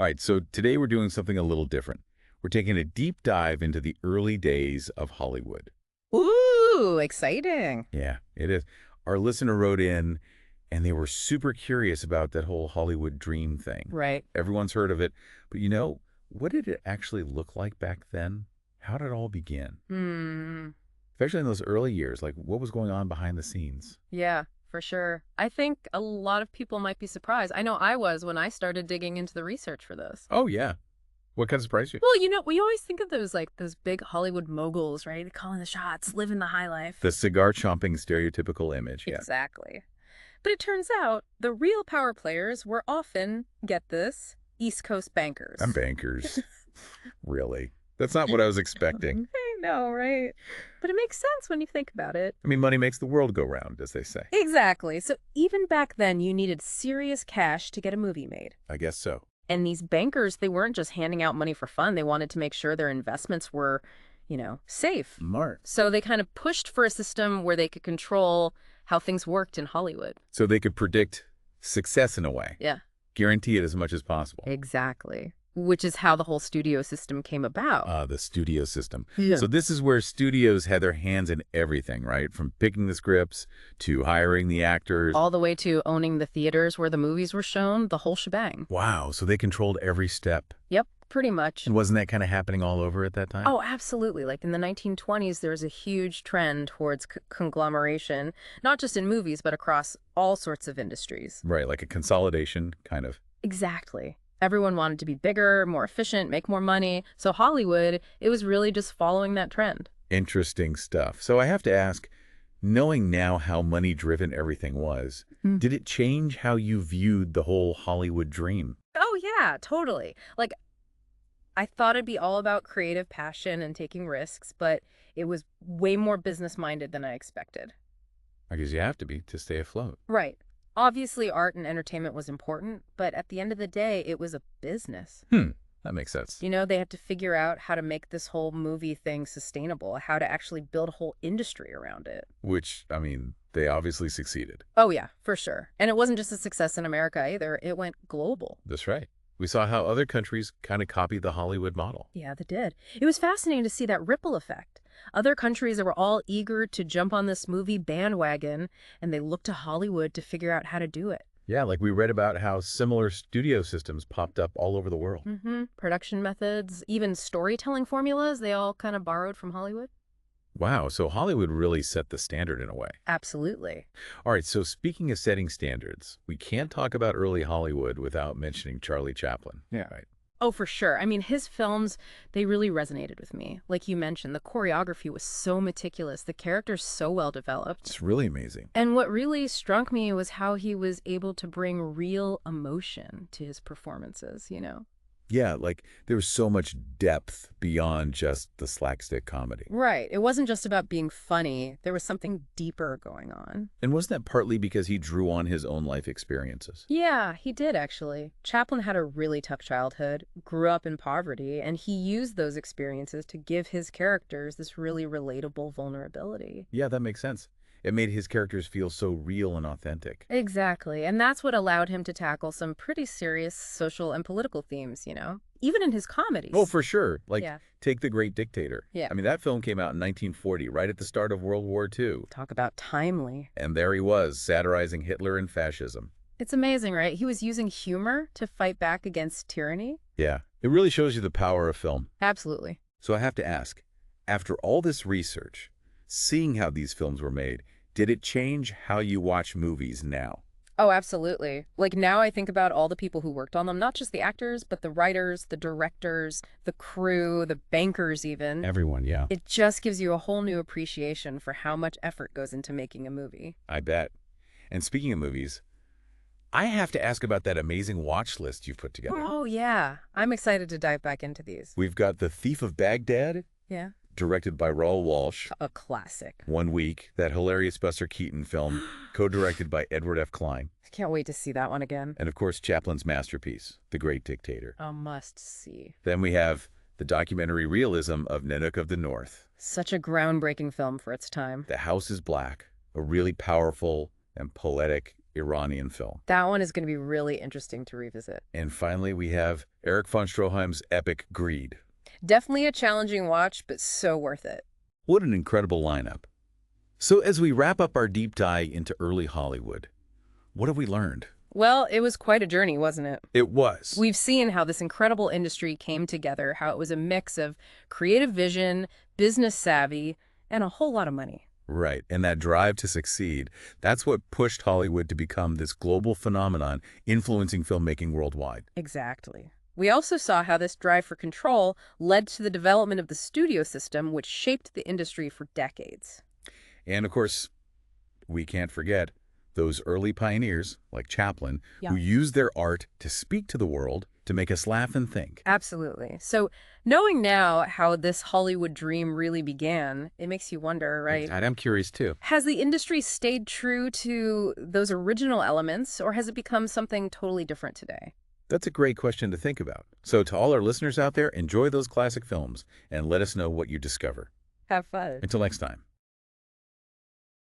All right, so today we're doing something a little different. We're taking a deep dive into the early days of Hollywood. Ooh, exciting. Yeah, it is. Our listener wrote in, and they were super curious about that whole Hollywood dream thing. Right. Everyone's heard of it, but what did it actually look like back then? How did it all begin? Especially in those early years, like what was going on behind the scenes? Yeah, for sure. I think a lot of people might be surprised. I know I was when I started digging into the research for this. Oh, yeah. What kind of surprised you? Well, we always think of those big Hollywood moguls, right? Calling the shots, living the high life. The cigar-chomping stereotypical image, yeah. Exactly. But it turns out the real power players were often, get this, East Coast bankers. I'm bankers. Really? That's not what I was expecting. I know, right? But it makes sense when you think about it. I mean, money makes the world go round, as they say. Exactly. So even back then, you needed serious cash to get a movie made. I guess so. And these bankers, they weren't just handing out money for fun. They wanted to make sure their investments were, safe. Smart. So they kind of pushed for a system where they could control how things worked in Hollywood. So they could predict success in a way. Yeah. Guarantee it as much as possible. Exactly. Which is how the whole studio system came about. The studio system. Yeah. So this is where studios had their hands in everything, right? From picking the scripts to hiring the actors. All the way to owning the theaters where the movies were shown, the whole shebang. Wow, so they controlled every step. Yep, pretty much. And wasn't that kind of happening all over at that time? Oh, absolutely. Like in the 1920s, there was a huge trend towards conglomeration, not just in movies, but across all sorts of industries. Right, like a consolidation, kind of. Exactly. Everyone wanted to be bigger, more efficient, make more money. So Hollywood, it was really just following that trend. Interesting stuff. So I have to ask, knowing now how money-driven everything was, did it change how you viewed the whole Hollywood dream? Oh, yeah, totally. Like, I thought it'd be all about creative passion and taking risks, but it was way more business-minded than I expected. I guess you have to be to stay afloat. Right. Obviously, art and entertainment was important, but at the end of the day, it was a business. That makes sense. They had to figure out how to make this whole movie thing sustainable, how to actually build a whole industry around it. Which, I mean, they obviously succeeded. Oh, yeah, for sure. And it wasn't just a success in America either. It went global. That's right. We saw how other countries kind of copied the Hollywood model. Yeah, they did. It was fascinating to see that ripple effect. Other countries were all eager to jump on this movie bandwagon, and they looked to Hollywood to figure out how to do it. Yeah, like we read about how similar studio systems popped up all over the world. Production methods, even storytelling formulas, they all kind of borrowed from Hollywood. Wow, so Hollywood really set the standard in a way. Absolutely. All right, so speaking of setting standards, we can't talk about early Hollywood without mentioning Charlie Chaplin. Yeah. Right. Oh, for sure. I mean, his films, they really resonated with me. Like you mentioned, the choreography was so meticulous, the characters so well developed. It's really amazing. And what really struck me was how he was able to bring real emotion to his performances, Yeah, like there was so much depth beyond just the slapstick comedy. Right. It wasn't just about being funny. There was something deeper going on. And wasn't that partly because he drew on his own life experiences? Yeah, he did, actually. Chaplin had a really tough childhood, grew up in poverty, and he used those experiences to give his characters this really relatable vulnerability. Yeah, that makes sense. It made his characters feel so real and authentic. Exactly. And that's what allowed him to tackle some pretty serious social and political themes, even in his comedies. Oh, for sure. Like, Yeah. take The Great Dictator. Yeah. I mean, that film came out in 1940, right at the start of World War II. Talk about timely. And there he was, satirizing Hitler and fascism. It's amazing, right? He was using humor to fight back against tyranny. Yeah, it really shows you the power of film. Absolutely. So I have to ask, after all this research, seeing how these films were made, did it change how you watch movies now? Oh, absolutely. Like now I think about all the people who worked on them, not just the actors, but the writers, the directors, the crew, the bankers even. Everyone, yeah. It just gives you a whole new appreciation for how much effort goes into making a movie. I bet. And speaking of movies, I have to ask about that amazing watch list you've put together. Oh, yeah. I'm excited to dive back into these. We've got The Thief of Baghdad, Yeah. directed by Raoul Walsh. A classic. 1 Week, that hilarious Buster Keaton film, co-directed by Edward F. Klein. I can't wait to see that one again. And of course, Chaplin's masterpiece, The Great Dictator. A must see. Then we have the documentary realism of Nanook of the North. Such a groundbreaking film for its time. The House is Black, a really powerful and poetic Iranian film. That one is going to be really interesting to revisit. And finally, we have Erich von Stroheim's epic Greed. Definitely a challenging watch, but so worth it. What an incredible lineup. So as we wrap up our deep dive into early Hollywood, what have we learned? Well, it was quite a journey, wasn't it? It was. We've seen how this incredible industry came together, how it was a mix of creative vision, business savvy, and a whole lot of money. Right, and that drive to succeed, that's what pushed Hollywood to become this global phenomenon influencing filmmaking worldwide. Exactly. We also saw how this drive for control led to the development of the studio system, which shaped the industry for decades. And of course, we can't forget those early pioneers like Chaplin who used their art to speak to the world, to make us laugh and think. Absolutely. So knowing now how this Hollywood dream really began, it makes you wonder, right? I'm curious too. Has the industry stayed true to those original elements, or has it become something totally different today? That's a great question to think about. So to all our listeners out there, enjoy those classic films and let us know what you discover. Have fun. Until next time.